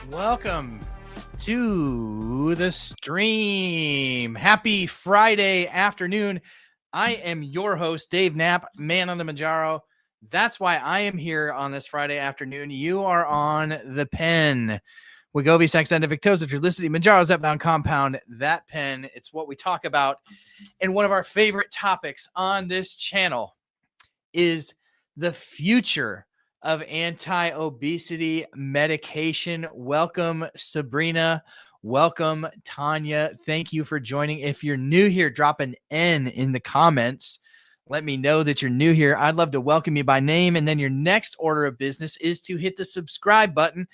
Welcome to the stream. Happy Friday afternoon. I am your host, Dave Knapp, man on the Manjaro. That's why I am here on this Friday afternoon. You are on the pen. Wegovy, Saxenda, Victoza, Trulicity, Manjaro's Upbound Compound. That pen, it's what we talk about. And one of our favorite topics on this channel is the future of anti-obesity medication. Welcome, Sabrina. Welcome, Tanya. Thank you for joining. If you're new here, drop an N in the comments. Let me know that you're new here. I'd love to welcome you by name. And then your next order of business is to hit the subscribe button,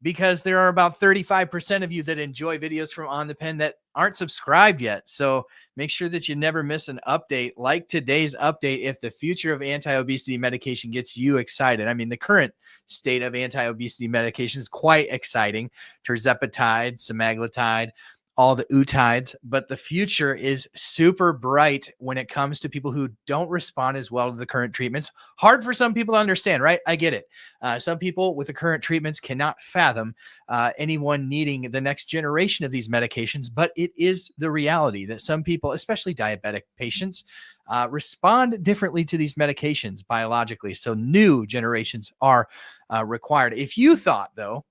because there are about 35% of you that enjoy videos from On the Pen that aren't subscribed yet. So make sure that you never miss an update like today's update if the future of anti-obesity medication gets you excited. I mean, the current state of anti-obesity medication is quite exciting. Tirzepatide, semaglutide, all the utides, but the future is super bright when it comes to people who don't respond as well to the current treatments. Hard for some people to understand, right? I get it. Some people with the current treatments cannot fathom anyone needing the next generation of these medications, but it is the reality that some people, especially diabetic patients, respond differently to these medications biologically. So new generations are required. If you thought, though,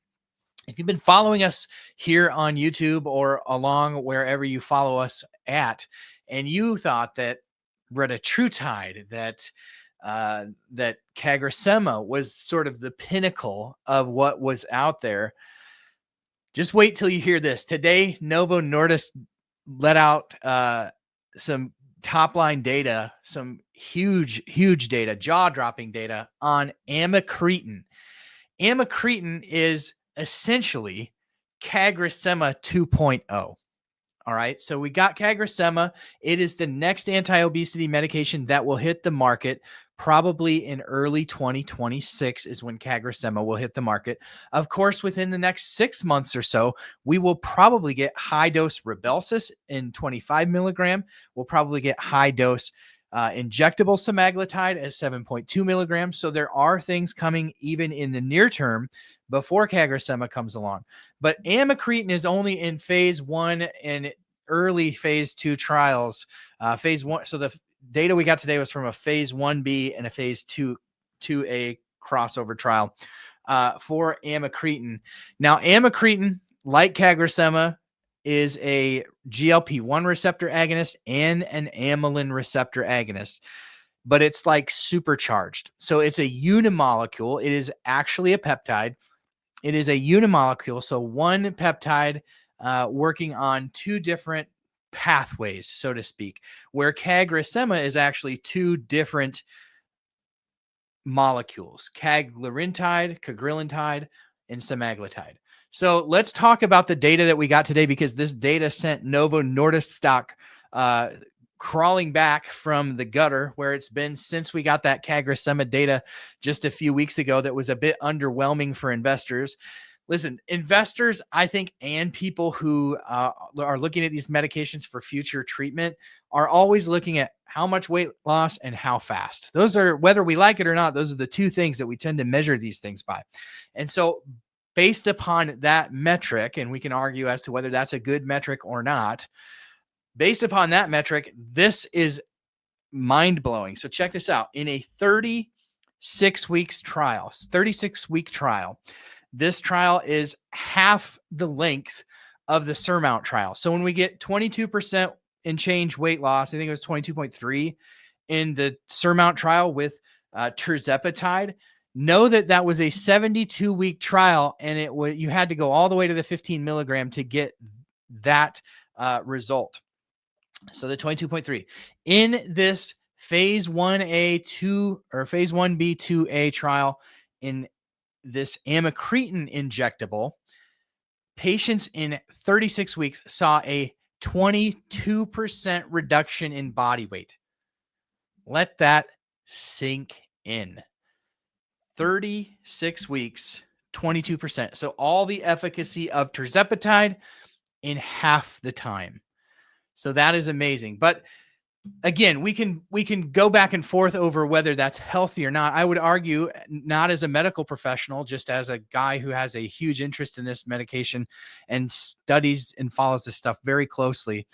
if you've been following us here on YouTube or along wherever you follow us at, and you thought that retatrutide, that CagriSema was sort of the pinnacle of what was out there, just wait till you hear this. Today, Novo Nordisk let out some top-line data, some huge data, jaw-dropping data on amycretin. Amycretin is essentially CagriSema 2.0. All right. So we got CagriSema. It is the next anti-obesity medication that will hit the market probably in early 2026 is when CagriSema will hit the market. Of course, within the next 6 months or so, we will probably get high dose Rybelsus in 25 milligram. We'll probably get high dose injectable semaglutide at 7.2 milligrams. So there are things coming even in the near term before CagriSema comes along. But amycretin is only in phase 1 and early phase 2 trials. Phase 1. So the data we got today was from a phase 1B and a phase 2A crossover trial for amycretin. Now, amycretin, like CagriSema, is a GLP-1 receptor agonist and an amylin receptor agonist, but it's like supercharged. So it's a unimolecule. It is actually a peptide. It is a unimolecule. So one peptide working on two different pathways, so to speak, where CagriSema is actually two different molecules, cagrilintide, and semaglutide. So let's talk about the data that we got today, because this data sent Novo Nordisk stock crawling back from the gutter where it's been since we got that CagriSema data just a few weeks ago that was a bit underwhelming for investors. Listen, investors, I think, and people who are looking at these medications for future treatment are always looking at how much weight loss and how fast. Those are, whether we like it or not, those are the two things that we tend to measure these things by. And so based upon that metric, and we can argue as to whether that's a good metric or not, based upon that metric, this is mind-blowing. So check this out. In a 36-week trial, this trial is half the length of the Surmount trial. So when we get 22% in change weight loss, I think it was 22.3 in the Surmount trial with tirzepatide, know that that was a 72-week trial, and you had to go all the way to the 15 milligram to get that result. So the 22.3 in this phase 1A2 or phase 1B2A trial in this amycretin injectable, patients in 36 weeks saw a 22% reduction in body weight. Let that sink in. 36 weeks, 22%. So all the efficacy of tirzepatide in half the time. So that is amazing. But again, we can go back and forth over whether that's healthy or not. I would argue, not as a medical professional, just as a guy who has a huge interest in this medication and studies and follows this stuff very closely.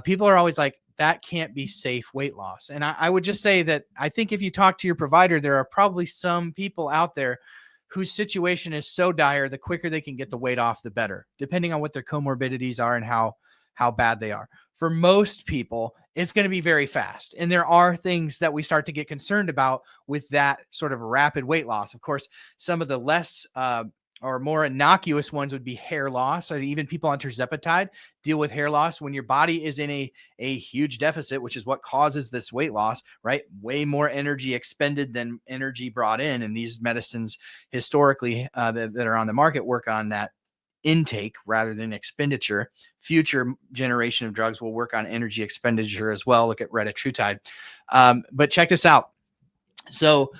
People are always like, that can't be safe weight loss. And I would just say that I think if you talk to your provider, there are probably some people out there whose situation is so dire, the quicker they can get the weight off, the better, depending on what their comorbidities are and how bad they are. For most people, it's going to be very fast. And there are things that we start to get concerned about with that sort of rapid weight loss. Of course, some of the less or more innocuous ones would be hair loss. Or even people on tirzepatide deal with hair loss when your body is in a huge deficit, which is what causes this weight loss, right? Way more energy expended than energy brought in. And these medicines historically that are on the market work on that intake rather than expenditure. Future generation of drugs will work on energy expenditure as well. Look at retatrutide. But check this out. So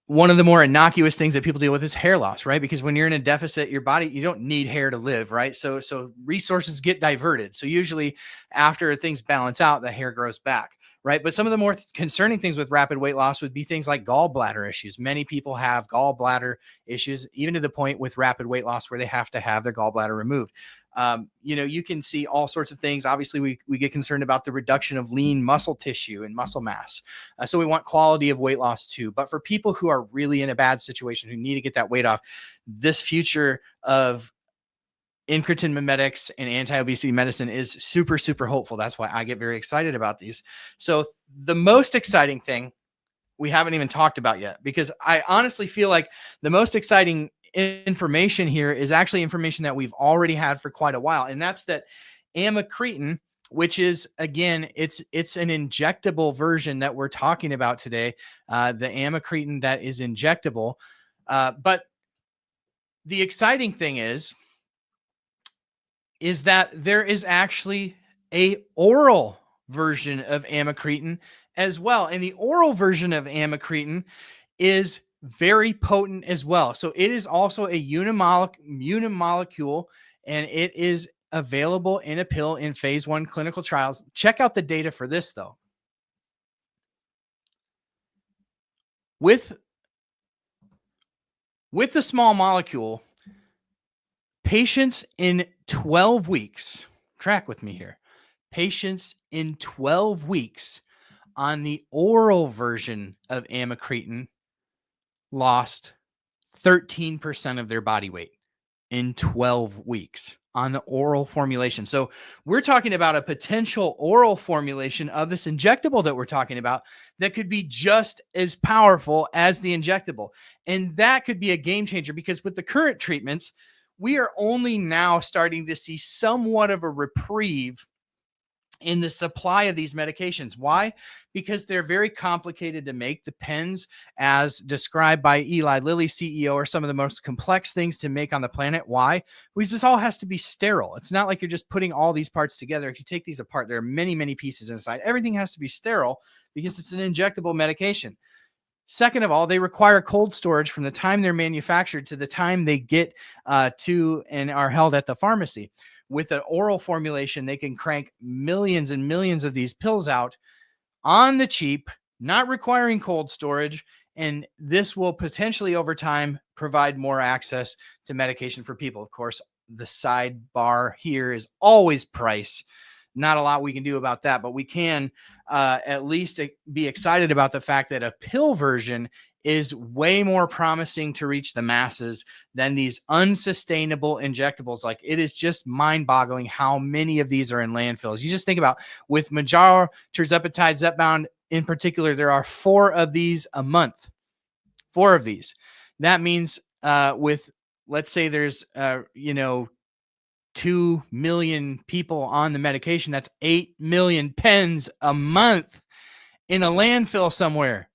one of the more innocuous things that people deal with is hair loss, right? Because when you're in a deficit, your body, you don't need hair to live, right? So resources get diverted. So usually after things balance out, the hair grows back, right? But some of the more concerning things with rapid weight loss would be things like gallbladder issues. Many people have gallbladder issues, even to the point with rapid weight loss where they have to have their gallbladder removed. You can see all sorts of things. Obviously, we get concerned about the reduction of lean muscle tissue and muscle mass. So we want quality of weight loss too. But for people who are really in a bad situation, who need to get that weight off, this future of incretin mimetics and anti-obesity medicine is super, super hopeful. That's why I get very excited about these. So the most exciting thing we haven't even talked about yet, because I honestly feel like the most exciting information here is actually information that we've already had for quite a while. And that's that amycretin, which is, again, it's an injectable version that we're talking about today. The amycretin that is injectable. But the exciting thing is that there is actually a oral version of amycretin as well. And the oral version of amycretin is very potent as well. So it is also a unimolecule, and it is available in a pill in phase 1 clinical trials. Check out the data for this, though. With the small molecule, patients in 12 weeks, track with me here, patients in 12 weeks on the oral version of amycretin lost 13% of their body weight in 12 weeks on the oral formulation. So we're talking about a potential oral formulation of this injectable that we're talking about that could be just as powerful as the injectable. And that could be a game changer, because with the current treatments, we are only now starting to see somewhat of a reprieve in the supply of these medications. Why? Because they're very complicated to make. The pens, as described by Eli Lilly, CEO, are some of the most complex things to make on the planet. Why? Because this all has to be sterile. It's not like you're just putting all these parts together. If you take these apart, there are many, many pieces inside. Everything has to be sterile because it's an injectable medication. Second of all, they require cold storage from the time they're manufactured to the time they get to and are held at the pharmacy. With an oral formulation, they can crank millions and millions of these pills out on the cheap, not requiring cold storage. And this will potentially, over time, provide more access to medication for people. Of course, the sidebar here is always price. Not a lot we can do about that, but we can at least be excited about the fact that a pill version is way more promising to reach the masses than these unsustainable injectables. Like, it is just mind-boggling how many of these are in landfills. You just think about, with Mounjaro, tirzepatide, Zepbound in particular, there are 4 of these a month. 4 of these. That means with, let's say there's 2 million people on the medication, that's 8 million pens a month in a landfill somewhere.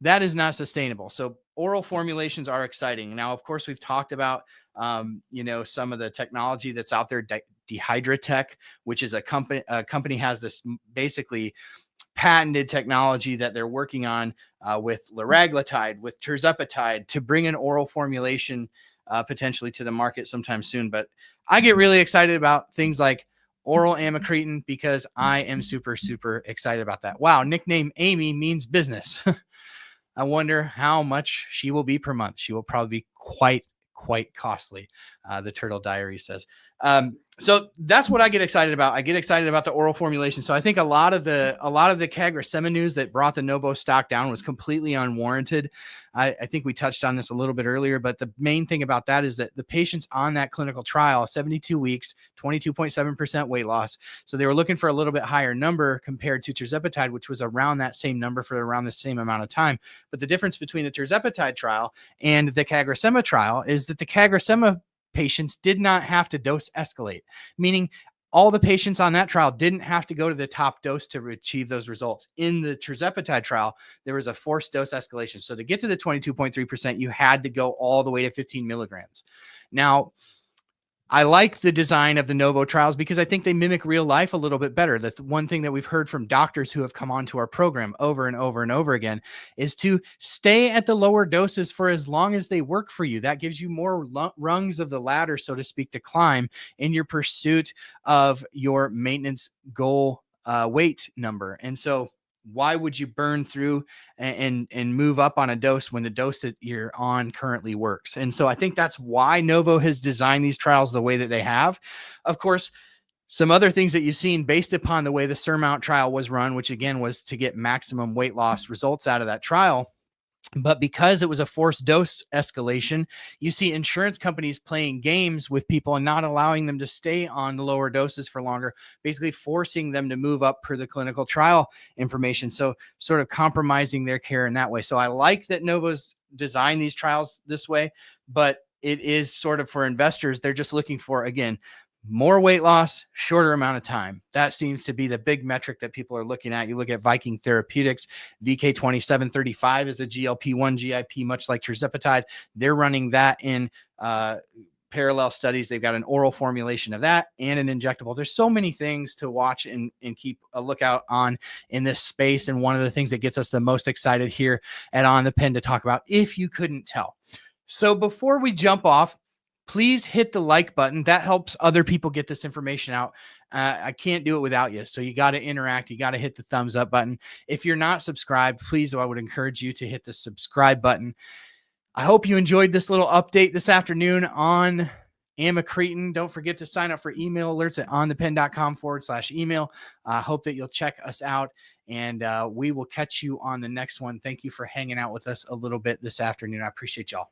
That is not sustainable. So oral formulations are exciting. Now, of course, we've talked about some of the technology that's out there, Dehydratech, which is a company has this basically patented technology that they're working on with liraglutide, with tirzepatide, to bring an oral formulation potentially to the market sometime soon. But I get really excited about things like oral amycretin because I am super, super excited about that. Wow, nickname Amy means business. I wonder how much she will be per month. She will probably be quite costly. The Turtle Diary says. So that's what I get excited about. I get excited about the oral formulation. So I think a lot of the CagriSema news that brought the Novo stock down was completely unwarranted. I think we touched on this a little bit earlier, but the main thing about that is that the patients on that clinical trial, 72 weeks, 22.7% weight loss. So they were looking for a little bit higher number compared to tirzepatide, which was around that same number for around the same amount of time. But the difference between the tirzepatide trial and the CagriSema trial is that the CagriSema patients did not have to dose escalate, meaning all the patients on that trial didn't have to go to the top dose to achieve those results. In the tirzepatide trial, there was a forced dose escalation. So to get to the 22.3%, you had to go all the way to 15 milligrams. Now, I like the design of the Novo trials because I think they mimic real life a little bit better. The one thing that we've heard from doctors who have come onto our program over and over and over again is to stay at the lower doses for as long as they work for you. That gives you more rungs of the ladder, so to speak, to climb in your pursuit of your maintenance goal weight number. And so why would you burn through and move up on a dose when the dose that you're on currently works? And so I think that's why Novo has designed these trials the way that they have. Of course, some other things that you've seen based upon the way the Surmount trial was run, which again was to get maximum weight loss results out of that trial. But because it was a forced dose escalation, you see insurance companies playing games with people and not allowing them to stay on the lower doses for longer, basically forcing them to move up per the clinical trial information. So sort of compromising their care in that way. So I like that Novo's designed these trials this way, but it is sort of for investors. They're just looking for, again, more weight loss, shorter amount of time. That seems to be the big metric that people are looking at. You look at Viking Therapeutics, VK2735 is a GLP-1 GIP, much like tirzepatide. They're running that in parallel studies. They've got an oral formulation of that and an injectable. There's so many things to watch and keep a lookout on in this space. And one of the things that gets us the most excited here at On the Pen to talk about, if you couldn't tell. So before we jump off, please hit the like button. That helps other people get this information out. I can't do it without you. So you got to interact. You got to hit the thumbs up button. If you're not subscribed, please, I would encourage you to hit the subscribe button. I hope you enjoyed this little update this afternoon on amycretin. Don't forget to sign up for email alerts at onthepen.com/email. I hope that you'll check us out, and we will catch you on the next one. Thank you for hanging out with us a little bit this afternoon. I appreciate y'all.